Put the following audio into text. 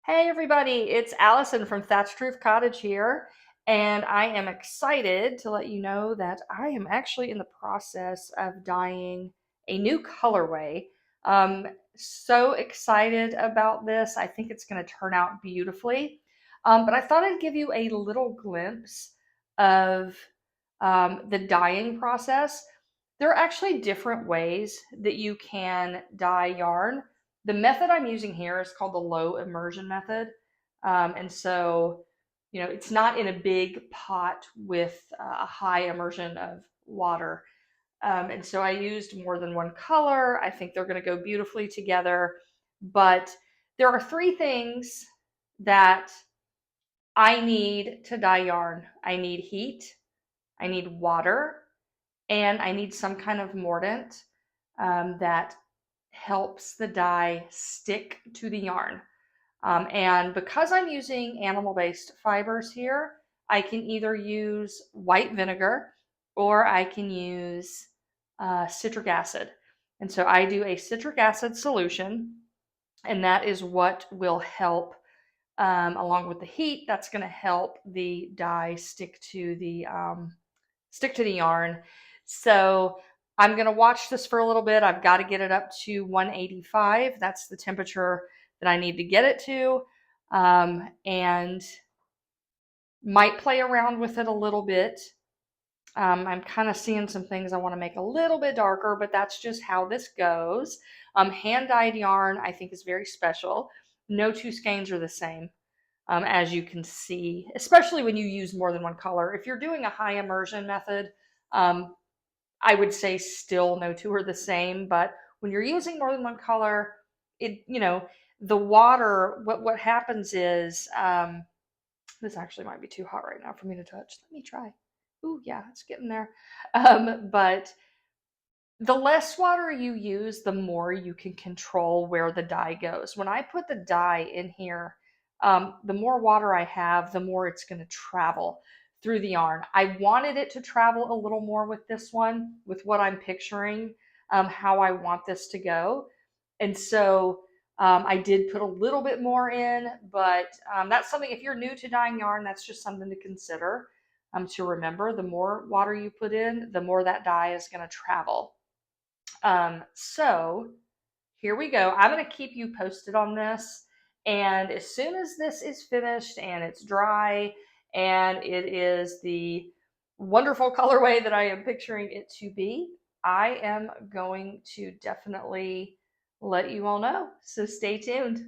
Hey everybody, it's Allison from Thatched Roof Cottage here, and I am excited to let you know that I am actually in the process of dyeing a new colorway. So excited about this. I think it's going to turn out beautifully. But I thought I'd give you a little glimpse of the dyeing process. There are actually different ways that you can dye yarn. The method I'm using here is called the low immersion method. And so, it's not in a big pot with a high immersion of water. And so I used more than one color. I think they're going to go beautifully together. But there are three things that I need to dye yarn. I need heat, I need water, and I need some kind of mordant that helps the dye stick to the yarn. And because I'm using animal-based fibers here, I can either use white vinegar or I can use citric acid. And so I do a citric acid solution, and that is what will help, along with the heat, that's going to help the dye stick to the yarn. So I'm going to watch this for a little bit. I've got to get it up to 185. That's the temperature that I need to get it to. And might play around with it a little bit. I'm kind of seeing some things I want to make a little bit darker, but that's just how this goes. Hand-dyed yarn, I think, is very special. No two skeins are the same, as you can see, especially when you use more than one color. If you're doing a high immersion method, I would say still no two are the same, but when you're using more than one color, the water, what happens is, this actually might be too hot right now for me to touch. Let me try. Ooh, yeah, it's getting there. But the less water you use, the more you can control where the dye goes. When I put the dye in here, the more water I have, the more it's going to travel through the yarn. I wanted it to travel a little more with this one, with what I'm picturing, how I want this to go. And so I did put a little bit more in, but that's something, if you're new to dyeing yarn, that's just something to consider, to remember. The more water you put in, the more that dye is going to travel. So here we go. I'm going to keep you posted on this. And as soon as this is finished and it's dry and it is the wonderful colorway that I am picturing it to be, I am going to definitely let you all know. So stay tuned.